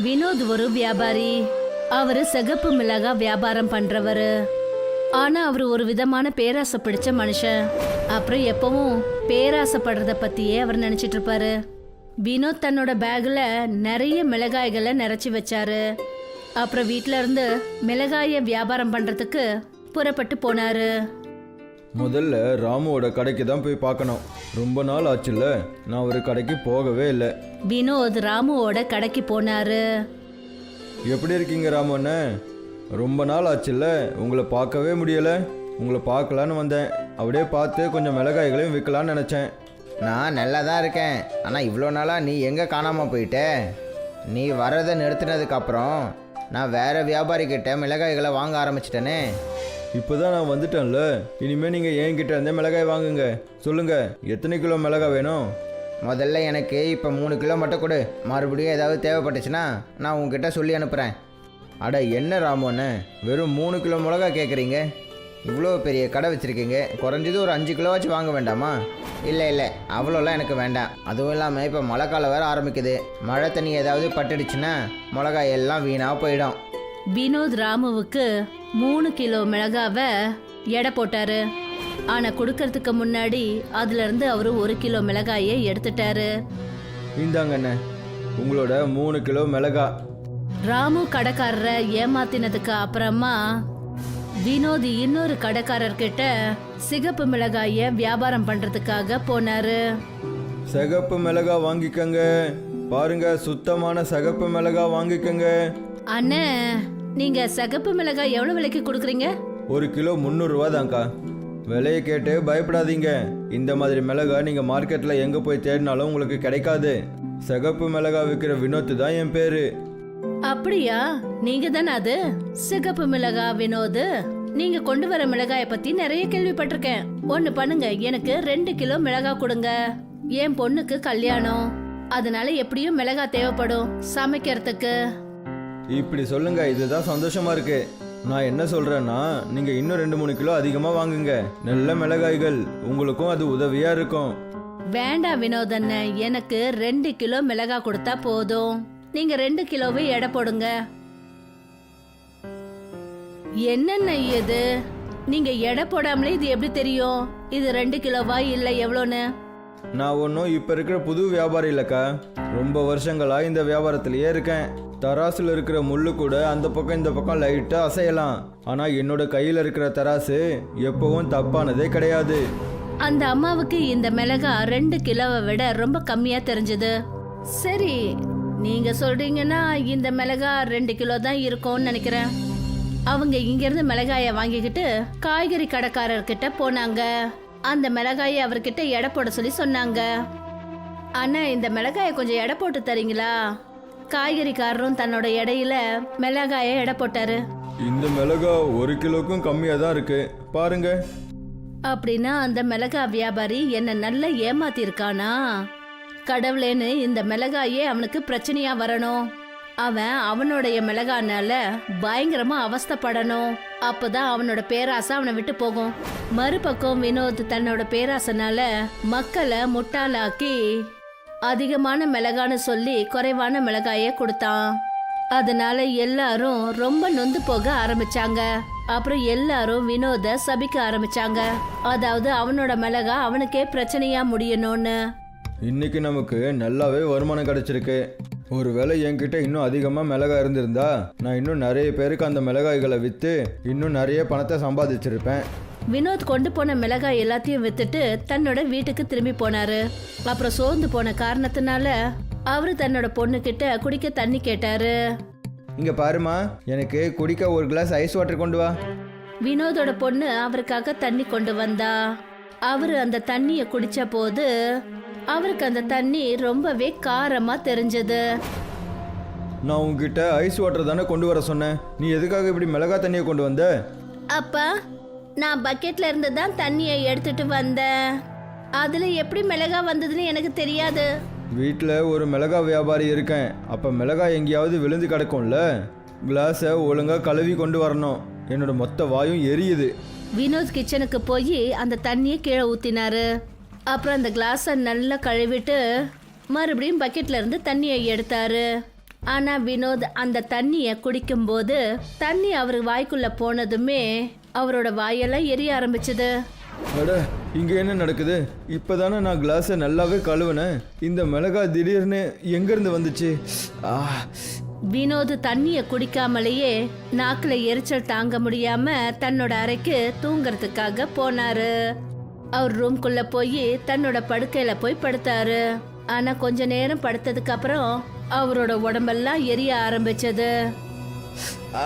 வினோத் ஒரு வியாபாரி. அவரு சிகப்பு மிளகாய் வியாபாரம் பண்றவரு. ஆனா அவரு ஒரு விதமான பேராசை பிடிச்ச மனுஷன். அப்புறம் எப்பவும் பேராசைப்படுறத பத்தியே அவர் நினைச்சிட்டு இருப்பாரு. வினோத் தன்னோட பேக்ல நிறைய மிளகாய்களை நிறைச்சி வச்சாரு. அப்புறம் வீட்ல இருந்து மிளகாய வியாபாரம் பண்றதுக்கு புறப்பட்டு போனாரு. முதல்ல ராமுவோட கடைக்கு தான் போய் பார்க்கணும். ரொம்ப நாள் ஆச்சுல்ல, நான் ஒரு கடைக்கு போகவே இல்லை. வினோத் ராமுவோட கடைக்கு போனாரு. எப்படி இருக்கீங்க ராமு அண்ணே? ரொம்ப நாள் ஆச்சுல்ல, உங்களை பார்க்கவே முடியலை. உங்களை பார்க்கலான்னு வந்தேன். அப்படியே பார்த்து கொஞ்சம் மிளகாய்களையும் விற்கலான்னு நினச்சேன். நான் நல்லா தான் இருக்கேன். ஆனால் இவ்வளோ நாளாக நீ எங்கே காணாமல் போயிட்ட? நீ வரதை நிறுத்தினதுக்கப்புறம் நான் வேறு வியாபாரிக்கிட்ட மிளகாய்களை வாங்க ஆரம்பிச்சிட்டேனே. இப்போ தான் நான் வந்துட்டேன்ல, இனிமேல் நீங்கள் என்கிட்ட இருந்தே மிளகாய் வாங்குங்க. சொல்லுங்கள், எத்தனை கிலோ மிளகாய் வேணும்? முதல்ல எனக்கு இப்போ 3 கிலோ மட்டும் கொடு. மறுபடியும் ஏதாவது தேவைப்பட்டுச்சுன்னா நான் உங்ககிட்ட சொல்லி அனுப்புகிறேன். அட என்ன ராமண்ணே, வெறும் 3 கிலோ மிளகாய் கேட்குறீங்க? இவ்வளோ பெரிய கடை வச்சுருக்கீங்க, குறைஞ்சது ஒரு 5 கிலோவாச்சும் வாங்க வேண்டாமா? இல்லை அவ்வளோலாம் எனக்கு வேண்டாம். அதுவும் இல்லாமல் இப்போ மழை காலம் வேறு ஆரம்பிக்குது. மழை தண்ணி ஏதாவது பட்டுடுச்சுன்னா மிளகாய் எல்லாம் வீணாக போயிடும். வினோத் ராமுவுக்கு 3 கிலோ மிளகாவை எடை போட்டாரு. ஆனா கொடுக்கறதுக்கு முன்னாடி அதுல இருந்து அவரு 1 கிலோ மிளகாயை எடுத்துட்டாரு. இந்தாங்க அண்ணே, உங்களோட 3 கிலோ மிளகாய். ராமு கடைக்காரரை ஏமாத்தினதுக்கு அப்புறமா வினோத் இன்னொரு கடைக்காரர்கிட்ட சிகப்பு மிளகாய வியாபாரம் பண்றதுக்காக போனாரு. சிகப்பு மிளகாய் வாங்கிக்கங்க, பாருங்க சுத்தமான சிகப்பு மிளகாய் வாங்கிக்கங்க. அண்ணே, நீங்க சிகப்பு மிளகாய் எவ்வளவு விலைக்கு கொடுக்குறீங்க? 1 கிலோ 300 ரூபா தான்க்கா. விலையை கேட்டு பயப்படாதீங்க. இந்த மாதிரி மிளகாய் நீங்கள் மார்க்கெட்டில் எங்கே போய் தேடினாலும் உங்களுக்கு கிடைக்காது. சிகப்பு மிளகாய் விற்கிற வினோத் தான் என் பேரு. அப்படியா? நீங்க தானே அது சிகப்பு மிளகாய் வினோத்? நீங்க கொண்டு வர மிளகாய பத்தி நிறைய கேள்விப்பட்டிருக்கேன். ஒண்ணு பண்ணுங்க, எனக்கு 2 கிலோ மிளகாய் கொடுங்க. என் பொண்ணுக்கு கல்யாணம், அதனால எப்படியும் மிளகாய் தேவைப்படும் சமைக்கிறதுக்கு. இப்படி சொல்லுங்க, இதுதான் சந்தோஷமா இருக்கு. நான் என்ன சொல்றேன்னா, நீங்க இன்னும் 2-3 கிலோ அதிகமா வாங்குங்க. நல்ல மிளகாய்கள், உங்களுக்கும் அது உதவியா இருக்கும். வேண்டாம் வினோத் அண்ணன், எனக்கு 2 கிலோ மிளகாய் கொடுத்தா போதும். நீங்க 2 கிலோவை எடை போடுங்க. என்னென்ன இது? நீங்க எடை போடாமலே இது எப்படி தெரியும் இது 2 கிலோவா இல்ல எவ்வளோன்னு? நான் ஒன்றும் இப்போ இருக்கிற புது வியாபாரி இல்லைக்கா. ரொம்ப வருஷங்களா இந்த வியாபாரத்திலேயே இருக்கேன். தராசில் இருக்கிற முள்ளு கூட அந்த பக்கம் இந்த பக்கம் லைட்டாக அசையலாம். ஆனால் என்னோட கையில் இருக்கிற தராசு எப்பவும் தப்பானதே கிடையாது. அந்த அம்மாவுக்கு இந்த மிளகாய் 2 கிலோவை விட ரொம்ப கம்மியா தெரிஞ்சது. சரி, நீங்க சொல்றீங்கன்னா இந்த மிளகாய் 2 கிலோ தான் இருக்கும்னு நினைக்கிறேன். அவங்க இங்கிருந்து மிளகாயை வாங்கிக்கிட்டு காய்கறி கடைக்காரர்கிட்ட போனாங்க. அந்த மிளகாயை அவர்கிட்ட எடை போட சொல்லி சொன்னாங்க. அண்ணா, இந்த மிளகாயை கொஞ்சம் எடை போட்டு தரீங்களா? காய்கறிக்காரரும் தன்னோட எடையில மிளகாயை எடை போட்டாரு. இந்த மிளகாய் 1 கிலோக்கும் கம்மியாக தான் இருக்கு, பாருங்க. அப்படின்னா அந்த மிளகாய் வியாபாரி என்ன நல்லா ஏமாத்தி இருக்கானா? கடவுளேன்னு இந்த மிளகாயே அவனுக்கு பிரச்சனையா வரணும். அவன் அவனுடைய மிளகானால பயங்கரமா அவஸ்தைப்படணும். அப்பதான் அவனோட பேராசை அவனை விட்டு போகும். மறுபக்கம் வினோத் தன்னோட பேராசனால மக்களை முட்டாளாக்கி அதிகமான மிளகான்னு சொல்லி குறைவான மிளகாய கொடுத்தான். அதனால எல்லாரும் ரொம்ப நொந்து போக ஆரம்பிச்சாங்க. அப்புறம் எல்லாரும் வினோத சபிக்க ஆரம்பிச்சாங்க. அதாவது அவனோட மிளகா அவனுக்கே பிரச்சனையா முடியணும்னு. இன்னைக்கு நமக்கு நல்லாவே வருமானம் கிடைச்சிருக்கு. ஒருவேளை என்கிட்ட இன்னும் அதிகமாக மிளகாய் இருந்திருந்தா நான் இன்னும் நிறைய பேருக்கு அந்த மிளகாய்களை விற்று இன்னும் நிறைய பணத்தை சம்பாதிச்சிருப்பேன். வினோத் கொண்டு போன மிளகாய் எல்லாத்தையும் வித்துட்டு தன்னோட வீட்டுக்கு திரும்பி போனாரு. அப்புறம் சோர்ந்து போன காரணத்தினால அவரு தன்னோட பொண்ணுகிட்ட குடிக்க தண்ணி கேட்டாரு. இங்கே பாருமா, எனக்கு குடிக்க 1 கிளாஸ் ஐஸ் வாட்டர் கொண்டு வா. வினோதோட பொண்ணு அவருக்காக தண்ணி கொண்டு வந்தா. அவரு அந்த தண்ணிய குடிச்ச போது அவருக்கு அந்த தண்ணி ரொம்பவே காரமா தெரிஞ்சது. நான் உங்ககிட்ட ஐஸ் வாட்டர் தானே கொண்டு வர சொன்னேன். நீ எதுக்காக இப்படி மிளகாய் தண்ணியை கொண்டு வந்த? அப்பா, நான் பக்கெட்ல இருந்து தான் தண்ணியை எடுத்துட்டு வந்தேன். அதுல எப்படி மிளகாய் வந்ததுன்னு எனக்கு தெரியாது. வீட்டில் ஒரு மிளகாய் வியாபாரி இருக்கேன். அப்போ மிளகாய் எங்கேயாவது விழுந்து கிடக்கும்ல, கிளாஸை ஒழுங்காக கழுவி கொண்டு வரணும். என்னோட மொத்த வாயும் எரியுது. வினோத் கிச்சனுக்கு போய் அந்த தண்ணியை கீழே ஊத்தினாரு. அப்புறம் அந்த கிளாஸை நல்லா கழுவிட்டு மறுபடியும் பக்கெட்ல இருந்து தண்ணியை எடுத்தாரு. ஆனா வினோத் அந்த தண்ணிய குடிக்கும்போது தண்ணி அவர் வாய்க்குள்ள போனதுமே அவரோட வாயெல்லாம் எரிய ஆரம்பிச்சது. அட, இங்க என்ன நடக்குது? இப்பதானே நான் கிளாஸை நல்லாவே கழுவுனேன். இந்த மிளகாய் திடீர்னு எங்கிருந்து வந்துச்சு? ஆ, வினோத் தண்ணிய குடிக்காமலேயே நாக்குல எரிச்சல் தாங்க முடியாம தன்னோட அறைக்கு தூங்கறதுக்காக போனாரு. அவர் ரூம்குள்ள போய் தன்னோட படுக்கையில போய் படுத்தாரு. ஆனா கொஞ்ச நேரம் படுத்ததுக்கு அப்புறம் அவரோட உடம்பெல்லாம் எரிய ஆரம்பிச்சது. ஆ,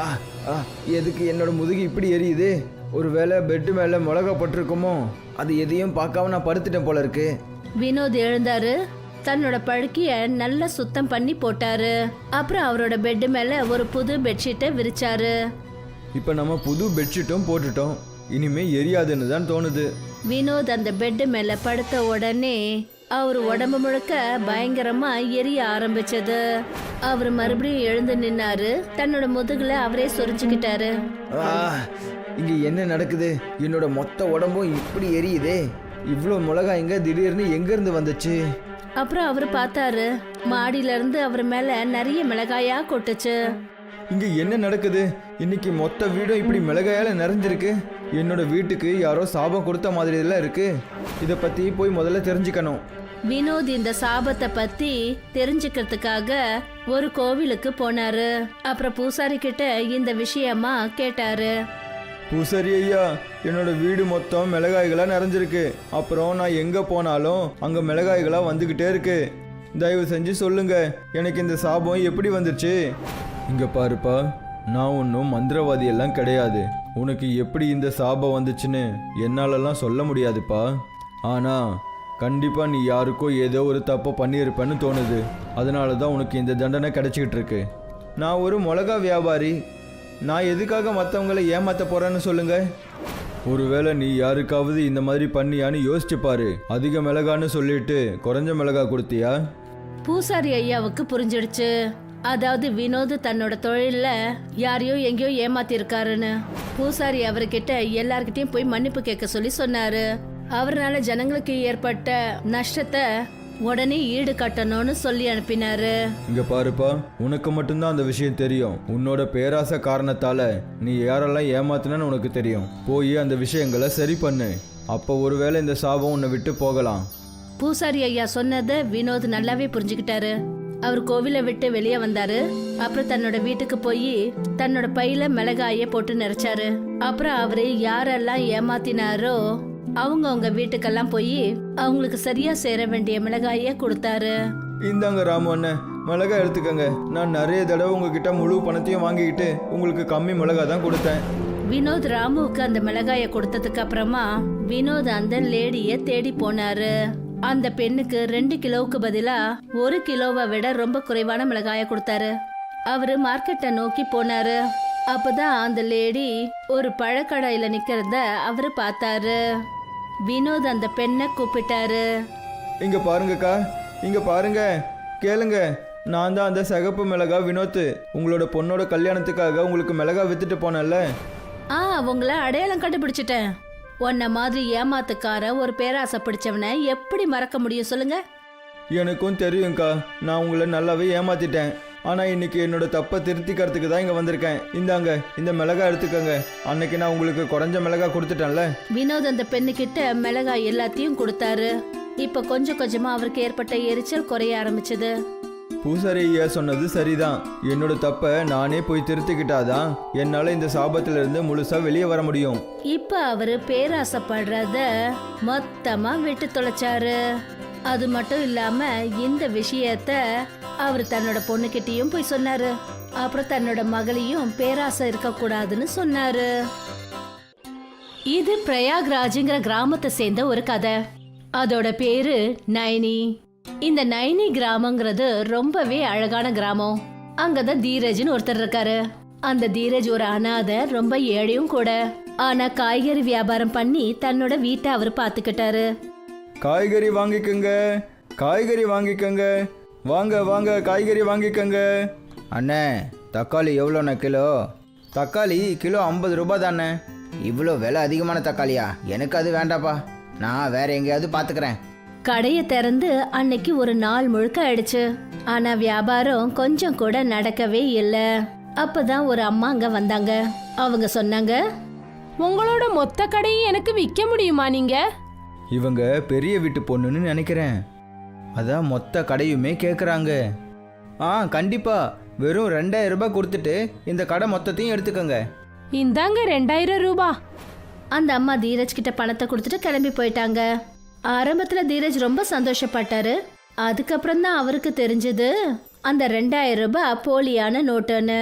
ஆ, எதுக்கு என்னோட முதுகு இப்படி எரியுது? ஒருவேளை பெட்டு மேல மிளகா பட்டிருக்குமோ? அது எதையும் பார்க்காம நான் படுத்துட்டேன் போல இருக்கு. வினோத் எழுந்தாரு. தன்னோட படுக்கைய நல்லா சுத்தம் பண்ணி போட்டாரு. அப்புறம் அவரோட பெட் மேல ஒரு புது பெட்ஷீட்டை விரிச்சாரு. இப்போ நம்ம புது பெட்ஷீட்டும் போட்டுட்டோம். இனிமே எரியாதுன்னு தான் தோணுது. வினோத் அந்த பெட் மேல படுத்த உடனே அவர் உடம்பு முழுக்க பயங்கரமா எரிய ஆரம்பிச்சது. அவர் மறுபடியும் எழுந்து நின்னாரு. தன்னோட முதுகுல அவரே சொரிஞ்சுக்கிட்டாரு. ஆ, இங்க என்ன நடக்குது? என்னோட மொத்த உடம்பும் இப்படி எரியுதே. இவ்வளோ மிளகாய் இங்க திடீர்னு எங்கேருந்து வந்துச்சு? அப்புறம் அவர் பார்த்தாரு. மாடியில இருந்து அவர் மேல நிறைய மிளகாயா கொட்டுச்சு. இங்க என்ன நடக்குது? இன்னைக்கு மொத்த வீடும் இப்படி மிளகாயால நிறைஞ்சிருக்கு. என்னோட வீட்டுக்கு யாரோ சாபம் கொடுத்த மாதிரி எல்லாம் இருக்கு. இதை பத்தி போய் முதல்ல தெரிஞ்சுக்கணும். வினோத் இந்த சாபத்தை பத்தி தெரிஞ்சுக்கிறதுக்காக ஒரு கோவிலுக்கு போனாரு. அப்புறம் பூசாரி கிட்ட இந்த விஷயமா கேட்டாரு. பூசாரி ஐயா, என்னோட வீடு மொத்தம் மிளகாய்களா நிறைஞ்சிருக்கு. அப்புறம் நான் எங்க போனாலும் அங்க மிளகாய்களா வந்துகிட்டே இருக்கு. தயவு செஞ்சு சொல்லுங்க, எனக்கு இந்த சாபம் எப்படி வந்துருச்சு? இங்க பாருப்பா, நான் ஒன்றும் மந்திரவாதி எல்லாம் கிடையாது. உனக்கு எப்படி இந்த சாபம் வந்துச்சுன்னு என்னாலலாம் சொல்ல முடியாதுப்பா. ஆனா கண்டிப்பா நீ யாருக்கோ ஏதோ ஒரு தப்பை பண்ணியிருப்பேன்னு தோணுது. அதனால தான் உனக்கு இந்த தண்டனை கிடைச்சிக்கிட்டு இருக்கு. நான் ஒரு மிளகா வியாபாரி. நான் எதுக்காக மற்றவங்களை ஏமாத்த போறேன்னு சொல்லுங்க. ஒருவேளை நீ யாருக்காவது இந்த மாதிரி பண்ணியான்னு யோசிச்சு பாரு. அதிக மிளகான்னு சொல்லிட்டு குறைஞ்ச மிளகா கொடுத்தியா? பூசாரி ஐயாவுக்கு புரிஞ்சிடுச்சு. அதாவது வினோத் தன்னோட தொழில யாரையோ எங்கேயோ ஏமாத்தி இருக்காருன்னு. பூசாரி அவர்கிட்ட எல்லார்கிட்டயும் போய் மன்னிப்பு கேட்க சொல்லி சொன்னாரு. அவர்னால ஜனங்களுக்கு ஏற்பட்ட நஷ்டத்தை உடனே ஈடு கட்டணும்னு சொல்லி அனுப்பினாரு. இங்க பாருப்பா, உனக்கு மட்டும்தான் அந்த விஷயம் தெரியும். உன்னோட பேராசை காரணத்தால நீ யாரெல்லாம் ஏமாத்தினு உனக்கு தெரியும். போய் அந்த விஷயங்களை சரி பண்ணு. அப்போ ஒருவேளை இந்த சாபம் உன்னை விட்டு போகலாம். பூசாரி ஐயா சொன்னதை வினோத் நல்லாவே புரிஞ்சுக்கிட்டாரு. அவர் கோவிலை விட்டு வெளியே வந்தாரு. அப்புறம் தன்னோட வீட்டுக்கு போய் தன்னோட பையில மிளகாய போட்டு நிறைச்சாரு. அப்புறம் அவரு யாரெல்லாம் ஏமாத்தினாரோ அவங்க வீட்டுக்கெல்லாம் போய் அவங்களுக்கு சரியா சேர வேண்டிய மிளகாய கொடுத்தாரு. இந்தாங்க ராமு அண்ணன், மிளகாய் எடுத்துக்கங்க. நான் நிறைய தடவை உங்ககிட்ட முழு பணத்தையும் வாங்கிக்கிட்டு உங்களுக்கு கம்மி மிளகாய் தான் கொடுத்தேன். வினோத் ராமுவுக்கு அந்த மிளகாய கொடுத்ததுக்கு அப்புறமா வினோத் அந்த லேடிய தேடி போனாரு. அந்த பெண்ணுக்கு 2 கிலோவுக்கு பதிலா 1 கிலோவை விட ரொம்ப குறைவான மிளகாய கொடுத்தாரு. அவரு மார்க்கெட்டை நோக்கி போனாரு. அப்பதான் அந்த லேடி ஒரு பழக்கடையில நிக்கிறத அவரு பார்த்தாரு. வினோத் அந்த பெண்ணை கூப்பிட்டாரு. இங்க பாருங்கக்கா, இங்க பாருங்க, கேளுங்க. நான் தான் அந்த சிகப்பு மிளகாய் வினோத். உங்களோட பொண்ணோட கல்யாணத்துக்காக உங்களுக்கு மிளகாய் வித்துட்டு போனேன்ல. உங்களை அடையாளம் கண்டுபிடிச்சிட்டேன். உன்ன மாதிரி ஏமாத்துக்கார ஒரு பேராசை பிடிச்சவனை எப்படி மறக்க முடியும் சொல்லுங்க? எனக்கும் தெரியும்க்கா, நான் உங்களை நல்லாவே ஏமாத்திட்டேன். ஆனால் இன்னைக்கு என்னோட தப்பை திருத்திக்கிறதுக்கு தான் இங்கே வந்திருக்கேன். இந்தாங்க, இந்த மிளகாய் எடுத்துக்கோங்க. அன்னைக்கு நான் உங்களுக்கு குறைஞ்ச மிளகாய் கொடுத்துட்டேன்ல. வினோத் அந்த பெண்ணுக்கிட்ட மிளகாய் எல்லாத்தையும் கொடுத்தாரு. இப்ப கொஞ்சம் கொஞ்சமா அவருக்கு ஏற்பட்ட எரிச்சல் குறைய ஆரம்பிச்சது. பூசாரி ஐயா சொன்னது சரிதான். என்னோட தப்பை நானே போய் திருத்திக்கிட்டாதான் என்னால் இந்த சாபத்திலிருந்து முழுசா வெளியே வர முடியும். இப்ப அவரு பேராசைப்படுறத மொத்தமா விட்டு தொலைச்சாரு. அது மட்டும் இல்லாம இந்த விஷயத்த அவர் தன்னோட பொண்ணுகிட்டயும் போய் சொன்னாரு. அப்புறம் தன்னோட மகளையும் பேராசை இருக்க கூடாதுன்னு சொன்னாரு. இது பிரயாக்ராஜ்ங்கிற கிராமத்தை சேர்ந்த ஒரு கதை. அதோட பேரு நைனி. இந்த நைனி கிராமங்கிறது ரொம்பவே அழகான கிராமம். அங்கதான் தீரஜ்னு ஒருத்தர் இருக்காரு. அந்த தீரஜ் ஒரு அனாதை, ரொம்ப ஏழையும் கூட. ஆனா காய்கறி வியாபாரம் பண்ணி தன்னோட வீட்டை அவர் பாத்துக்கிட்டாரு. காய்கறி வாங்கிக்கங்க, காய்கறி வாங்கிக்கங்க, வாங்க வாங்க காய்கறி வாங்கிக்கங்க. அண்ணே, தக்காளி எவ்வளோண்ணே கிலோ? தக்காளி கிலோ 50 ரூபாய் தானே. இவ்வளோ விலை அதிகமான தக்காளியா? எனக்கு அது வேண்டாப்பா, நான் வேற எங்கேயாவது பார்த்துக்கிறேன். கடையை திறந்து அன்னைக்கு ஒரு நாள் முழுக்க ஆயிடுச்சு. ஆனா வியாபாரம் கொஞ்சம் கூட நடக்கவே இல்லை. அப்பதான் ஒரு அம்மா அங்க வந்தாங்க. அவங்க சொன்னாங்க, உங்களோட மொத்த கடையும் எனக்கு விற்க முடியுமா நீங்க? இவங்க பெரிய வீட்டு பொண்ணுன்னு நினைக்கிறேன். அதான் மொத்த கடையுமே கேட்குறாங்க. கண்டிப்பா வெறும் 2000 ரூபாய் கொடுத்துட்டு இந்த கடை மொத்தத்தையும் எடுத்துக்கோங்க. இந்தாங்க 2000 ரூபாய். அந்த அம்மா தீரஜ் கிட்ட பணத்தை கொடுத்துட்டு கிளம்பி போயிட்டாங்க. ஆரம்பத்துல தீரஜ் ரொம்ப சந்தோஷப்பட்டாரு. அதுக்கப்புறம் தான் அவருக்கு தெரிஞ்சது அந்த 2000 ரூபாய் போலியான நோட்டுன்னு.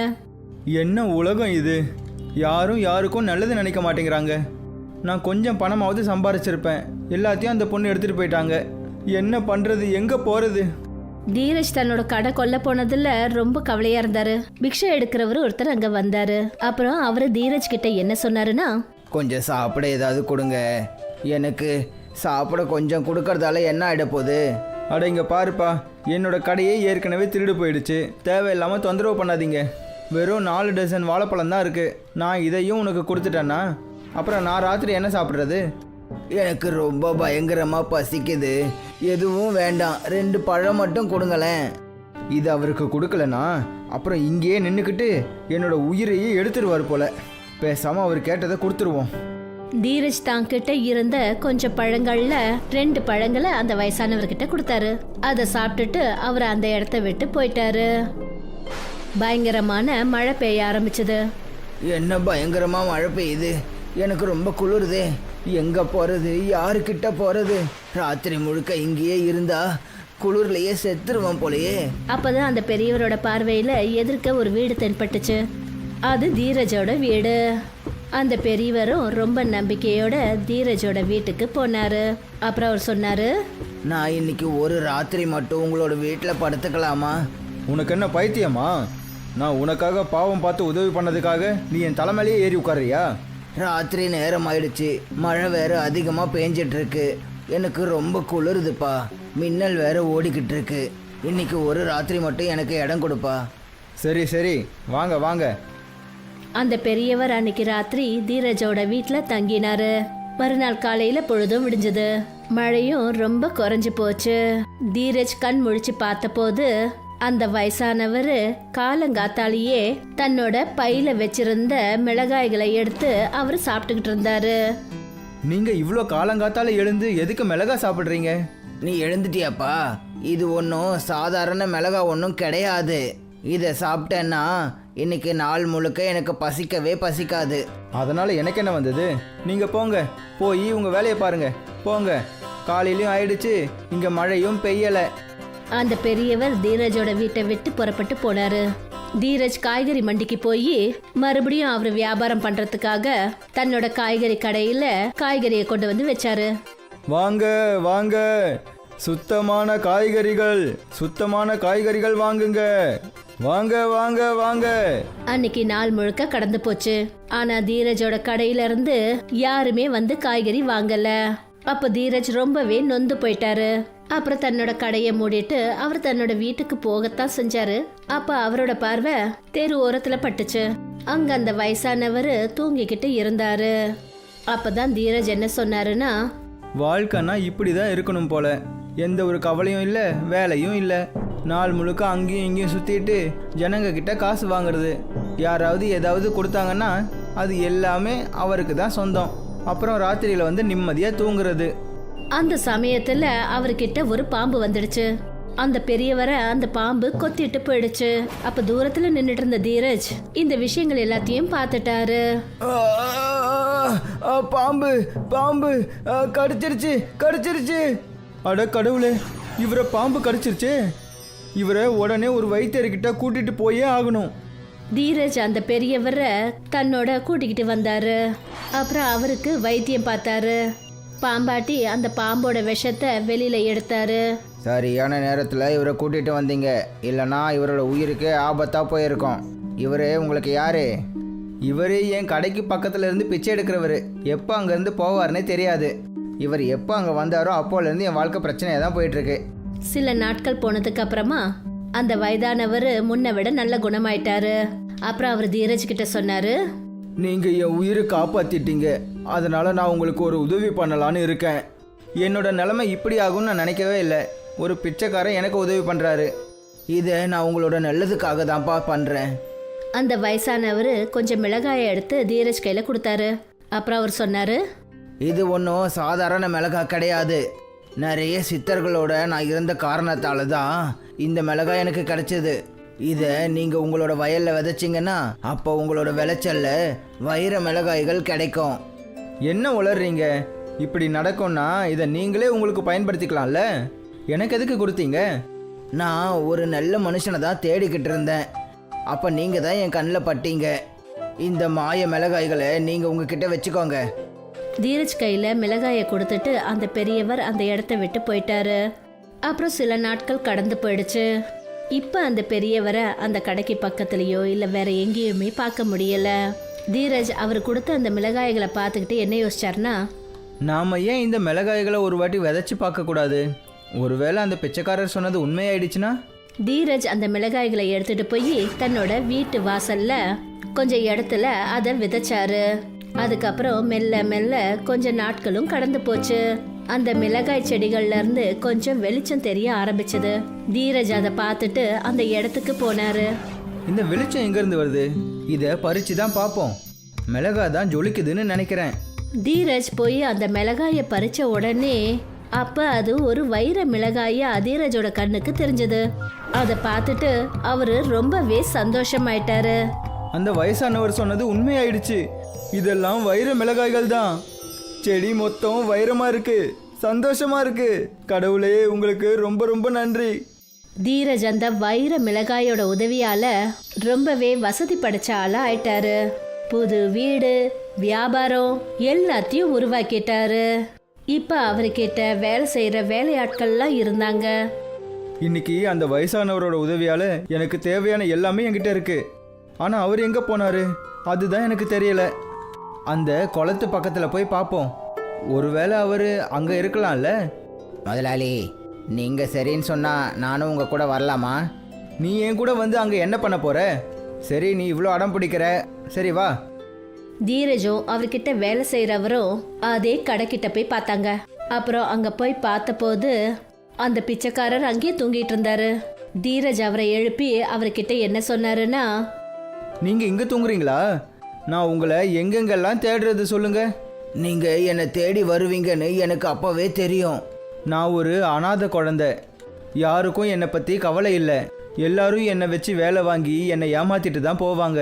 என்ன உலகம் இது! யாரும் யாருக்கும் நல்லது நினைக்க மாட்டேங்கிறாங்க. நான் கொஞ்சம் பணமாவது சம்பாரிச்சிருப்பேன், எல்லாத்தையும் அந்த பொண்ணு எடுத்துட்டு போயிட்டாங்க. என்ன பண்றது, எங்க போறது? தீரஜ் தன்னோட கடை கொல்ல போனதுல ரொம்ப கவலையா இருந்தாரு. பிக்ஷை எடுக்கிறவர் ஒருத்தர் அங்க வந்தாரு. அப்புறம் அவரு தீரஜ் கிட்ட என்ன சொன்னாருன்னா, கொஞ்சம் சாப்பிட ஏதாவது கொடுங்க. எனக்கு சாப்பிட கொஞ்சம் கொடுக்கறதால என்ன ஆகிட போகுது? அட இங்க பாருப்பா, என்னோட கடையே ஏற்கனவே திருடு போயிடுச்சு. தேவையில்லாமல் தொந்தரவு பண்ணாதீங்க. வெறும் 4 டசன் வாழைப்பழம் தான் இருக்கு. நான் இதையும் உனக்கு கொடுத்துட்டேன்னா அப்புறம் நான் ராத்திரி என்ன சாப்பிட்றது? எனக்கு ரொம்ப பயங்கரமாக பசிக்குது. எதுவும் வேண்டாம், 2 பழம் மட்டும் கொடுங்களேன். இது அவருக்கு கொடுக்கலனா அப்புறம் இங்கேயே நின்றுக்கிட்டு என்னோட உயிரையே எடுத்துருவார் போல. பேசாமல் அவர் கேட்டதை கொடுத்துருவோம். தீரஜ் தான் கிட்ட இருந்த கொஞ்சம் பழங்கள்ல 2 பழங்களை அந்த வயசானவர்கிட்ட கொடுத்தாரு. அதை சாப்பிட்டுட்டு அவர் அந்த இடத்த விட்டு போயிட்டாரு. பயங்கரமான மழை பெய்ய ஆரம்பிச்சது. என்ன பயங்கரமாக மழை பெய்யுது, எனக்கு ரொம்ப குளிருதே. எங்கே போகிறது, யாருக்கிட்ட போகிறது? ராத்திரி முழுக்க இங்கேயே இருந்தா குளிர்லையே செத்துருவோம் போலையே. அப்பதான் அந்த பெரியவரோட பார்வையில எதிர்க்க ஒரு வீடு தென்பட்டுச்சு. அது தீரஜோட வீடு. அந்த பெரியவரும் ரொம்ப நம்பிக்கையோட தீரஜோட வீட்டுக்கு போனாரு. அப்புறம் அவர் சொன்னாரு, நான் இன்னைக்கு ஒரு ராத்திரி மட்டும் உங்களோட வீட்டில் படுத்துக்கலாமா? உனக்கு என்ன பைத்தியமா? நான் உனக்காக பாவம் பார்த்து உதவி பண்ணதுக்காக நீ என் தலைமையிலேயே ஏறி உட்காரியா? ராத்திரி நேரம் ஆயிடுச்சு, மழை வேற அதிகமாக பேஞ்சிட்டு இருக்கு. எனக்கு ரொம்ப குளிருதுப்பா, மின்னல் வேற ஓடிக்கிட்டு இருக்கு. இன்னைக்கு ஒரு ராத்திரி மட்டும் எனக்கு இடம் கொடுப்பா. சரி சரி, வாங்க வாங்க. அந்த பெரியவர் அன்னைக்கு ராத்திரி தீரஜோட வீட்டுல தங்கினாரு. மறுநாள் காலையில பொழுதும் விடிஞ்சது. மழையும் ரொம்ப குறைஞ்சு போச்சு. தீரஜ் கண் முழிச்சு பார்த்தபோது அந்த வயசானவர் காலங்காத்தாலேயே தன்னோட பையில வச்சிருந்த மிளகாய்களை எடுத்து அவர் சாப்பிட்டுக்கிட்டு இருந்தாரு. நீங்க இவ்வளோ காலங்காத்தால எழுந்து எதுக்கு மிளகா சாப்பிட்றீங்க? நீ எழுந்துட்டியாப்பா? இது ஒன்றும் சாதாரண மிளகா ஒன்றும் கிடையாது. இதை சாப்பிட்டேன்னா இன்னைக்கு நாள் முழுக்க எனக்கு பசிக்கவே பசிக்காது. அதனால எனக்கு என்ன வந்தது? நீங்க போங்க, போய் உங்க வேலையை பாருங்க. போங்க, காலையிலயும் ஆயிடுச்சு, இங்க மழையும் பெய்யல. அந்த பெரியவர் தீரஜோட வீட்டை விட்டு புறப்பட்டு போனாரு. தீரஜ் காய்கறி மண்டிக்கு போய் மறுபடியும் அவர் வியாபாரம் பண்றதுக்காக தன்னோட காய்கறி கடையில காய்கறியை கொண்டு வந்து வச்சாரு. வாங்க வாங்க, சுத்தமான காய்கறிகள், சுத்தமான காய்கறிகள் வாங்குங்க. வாங்க வாங்க வாங்க. அன்னைக்கு நாள் முழுக்க கடந்து போச்சு. ஆனா தீரஜோட கடையில இருந்து யாருமே வந்து காய்கறி வாங்கல. அப்ப தீரஜ் ரொம்பவே நொந்து போயிட்டாரு. அப்புறம் தன்னோட கடையை மூடிட்டு அவர் தன்னோட வீட்டுக்கு போகத்தான் செஞ்சாரு. அப்ப அவரோட பார்வை தெரு ஓரத்துல பட்டுச்சு. அங்க அந்த வயசானவர் தூங்கிக்கிட்டு இருந்தாரு. அப்பதான் தீரஜ் என்ன சொன்னாருன்னா, வாழ்க்கைன்னா இப்படிதான் இருக்கணும் போல. எந்த ஒரு கவலையும் இல்லை, வேலையும் இல்லை. நாள் முழுக்க அங்கேயும் இங்கேயும் சுற்றிட்டு ஜனங்க கிட்ட காசு வாங்குறது. யாராவது ஏதாவது கொடுத்தாங்கன்னா அது எல்லாமே அவருக்கு தான் சொந்தம். அப்புறம் ராத்திரியில் வந்து நிம்மதியாக தூங்குறது. அந்த சமயத்துல அவர்கிட்ட ஒரு பாம்பு வந்துடுச்சு. அந்த பெரியவரை அந்த பாம்பு கொத்திட்டு போயிடுச்சு. அப்ப தூரத்துல நின்னுட்டு இருந்த தீரஜ் இந்த விஷயங்கள் எல்லாத்தையும் பார்த்துட்டாரு. பாம்பு பாம்பு கடிச்சிருச்சு கடிச்சிருச்சு. அட கடவுளே, இவரை பாம்பு கடிச்சிருச்சு. இவரை உடனே ஒரு வைத்தியர்கிட்ட கூட்டிட்டு போயே ஆகணும். தீரஜ் அந்த பெரியவரை தன்னோட கூட்டிக்கிட்டு வந்தாரு. அப்புறம் அவருக்கு வைத்தியம் பார்த்தாரு. பாம்பாட்டி அந்த பாம்போட விஷத்தை வெளியில எடுத்தாரு. சரியான நேரத்தில் இவரை கூட்டிகிட்டு வந்தீங்க, இல்லைனா இவரோட உயிருக்கு ஆபத்தாக போயிருக்கோம். இவரு உங்களுக்கு யாரு? இவரே என் கடைக்கு பக்கத்துல இருந்து பிச்சை எடுக்கிறவர். எப்போ அங்கேருந்து போவார்னே தெரியாது. இவர் எப்போ அங்கே வந்தாரோ அப்போலேருந்து என் வாழ்க்கை பிரச்சனையாக தான் போயிட்டுருக்கு. சில நாட்கள் போனதுக்கு அப்புறமா அந்த வயதானவர் முன்ன விட நல்ல குணமாயிட்டாரு. அப்புறம் அவர் தீரஜ் கிட்ட சொன்னாரு, நீங்க என் உயிரை காப்பாத்திட்டீங்க, அதனால நான் உங்களுக்கு ஒரு உதவி பண்ணலான்னு இருக்கேன். என்னோட நிலைமை இப்படி ஆகும்னு நான் நினைக்கவே இல்லை. ஒரு பிச்சைக்காரன் எனக்கு உதவி பண்ணுறாரு. இதை நான் உங்களோட நல்லதுக்காக தான்ப்பா பண்ணுறேன். அந்த வயசானவர் கொஞ்சம் மிளகாயை எடுத்து தீரஜ் கையில் கொடுத்தாரு. அப்புறம் அவர் சொன்னாரு, இது ஒன்றும் சாதாரண மிளகாய் கிடையாது. நிறைய சித்தர்களோட நான் இருந்த காரணத்தால தான் இந்த மிளகாய் எனக்கு கிடைச்சது. இதை நீங்கள் உங்களோட வயலில் விதைச்சிங்கன்னா அப்போ உங்களோட விளைச்சல்ல வைர மிளகாய்கள் கிடைக்கும். என்ன உளறீங்க? இப்படி நடக்கும்னா இதை நீங்களே உங்களுக்கு பயன்படுத்திக்கலாம்ல. எனக்கு எதுக்கு கொடுத்தீங்க? நான் ஒரு நல்ல மனுஷனை தான் தேடிக்கிட்டு இருந்தேன். அப்போ நீங்கள் தான் என் கண்ணில் பட்டீங்க. இந்த மாய மிளகாய்களை நீங்கள் உங்ககிட்ட வச்சுக்கோங்க. தீரஜ் கையில் மிளகாயை கொடுத்துட்டு அந்த பெரியவர் அந்த இடத்த விட்டு போயிட்டாரு. அப்புறம் சில நாட்கள் கடந்து போயிடுச்சு. இப்போ அந்த பெரியவரை அந்த கடைக்கு பக்கத்துலேயோ இல்லை வேற எங்கேயுமே பார்க்க முடியல. தீரஜ் அவர் கொடுத்த அந்த மிளகாய்களை பார்த்துக்கிட்டு என்ன யோசிச்சார்னா, நாம் ஏன் இந்த மிளகாய்களை ஒரு வாட்டி விதைச்சி பார்க்கக்கூடாது? ஒருவேளை அந்த பிச்சைக்காரர் சொன்னது உண்மையாயிடுச்சுன்னா? தீரஜ் அந்த மிளகாய்களை எடுத்துட்டு போய் தன்னோட வீட்டு வாசல்ல கொஞ்சம் இடத்துல அதை விதைச்சாரு. அதுக்கப்புறம் மெல்ல மெல்ல கொஞ்ச நாட்களும் கடந்து போச்சு. அந்த மிளகாய் செடிகள்ல இருந்து கொஞ்சம் வெளிச்சம் தெரிய ஆரம்பிச்சது. தீரஜ் அதை பார்த்துட்டு அந்த இடத்துக்கு போனாரு. இந்த வெளிச்சம் எங்கேருந்து வருது? இதை பறிச்சு தான் பார்ப்போம். மிளகாய் தான் ஜொலிக்குதுன்னு நினைக்கிறேன். தீரஜ் போய் அந்த மிளகாயை பறிச்ச உடனே அப்ப அது ஒரு வைர மிளகாயா தீரஜோட கண்ணுக்கு தெரிஞ்சது. அதை பார்த்துட்டு அவரு ரொம்பவே சந்தோஷமாயிட்டாரு. அந்த வயசானவர் சொன்னது உண்மையாயிடுச்சு. இதெல்லாம் வைர மிளகாய்கள் தான். செடி மொத்தம் வைரமா இருக்கு. சந்தோஷமா இருக்கு. கடவுளே, உங்களுக்கு ரொம்ப ரொம்ப நன்றி. தீரஜ் அந்த வைர மிளகாயோட உதவியால ரொம்பவே வசதி படைச்ச ஆளா ஆயிட்டாரு. புது வீடு, வியாபாரம் எல்லாத்தையும் உருவாக்கிட்டாரு. இப்ப அவர்கிட்ட வேலை செய்யற வேலையாட்கள்லாம் இருந்தாங்க. இன்னைக்கு அந்த வயசானவரோட உதவியால எனக்கு தேவையான எல்லாமே என்கிட்ட இருக்கு. ஆனா அவர் எங்க போனாரு? அதுதான் எனக்கு தெரியல. அந்த குளத்து பக்கத்துல போய் பார்ப்போம். ஒருவேளை அவரு அங்க இருக்கலாம்ல. முதலாளி, நீங்கள் சரின்னு சொன்னால் நானும் உங்கள் கூட வரலாமா? நீ என் கூட வந்து அங்க என்ன பண்ண போற? சரி, நீ இவ்வளோ அடம் பிடிக்கிற, சரி வா. தீரஜும் அவர்கிட்ட வேலை செய்யறவரும் அதே கடைக்கிட்ட போய் பார்த்தாங்க. அப்புறம் அங்க போய் பார்த்தபோது அந்த பிச்சைக்காரர் அங்கேயே தூங்கிட்டு இருந்தாரு. தீரஜ் அவரை எழுப்பி அவர்கிட்ட என்ன சொன்னாருன்னா, நீங்க இங்க தூங்குறீங்களா? நான் உங்களை எங்கெங்கெல்லாம் தேடுறது சொல்லுங்க. நீங்கள் என்னை தேடி வருவீங்கன்னு எனக்கு அப்போவே தெரியும். நான் ஒரு அனாதை குழந்தை. யாருக்கும் என்னை பற்றி கவலை இல்லை. எல்லாரும் என்னை வச்சு வேலை வாங்கி என்னை ஏமாத்திட்டு தான் போவாங்க.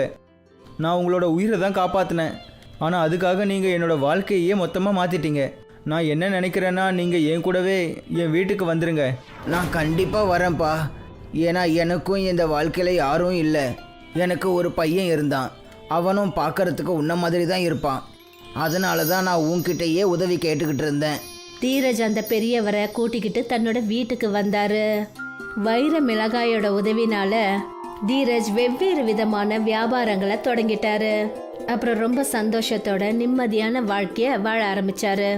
நான் உங்களோட உயிரை தான் காப்பாற்றினேன். ஆனால் அதுக்காக நீங்கள் என்னோட வாழ்க்கையே மொத்தமாக மாற்றிட்டீங்க. நான் என்ன நினைக்கிறேன்னா, நீங்கள் என் கூடவே என் வீட்டுக்கு வந்துடுங்க. நான் கண்டிப்பாக வரேன்ப்பா. ஏன்னா எனக்கும் இந்த வாழ்க்கையில் யாரும் இல்லை. எனக்கு ஒரு பையன் இருந்தான். அவனும் பார்க்கறதுக்கு உன்ன மாதிரி தான் இருப்பான். அதனால தான் நான் உன்கிட்டயே உதவி கேட்டுக்கிட்டு இருந்தேன். தீரஜ் அந்த பெரியவரை கூட்டிக்கிட்டு தன்னோட வீட்டுக்கு வந்தாரு. வைர மிளகாயோட உதவினால தீரஜ் வெவ்வேறு விதமான வியாபாரங்களை தொடங்கிட்டாரு. அப்புறம் ரொம்ப சந்தோஷத்தோட நிம்மதியான வாழ்க்கைய வாழ ஆரம்பிச்சாரு.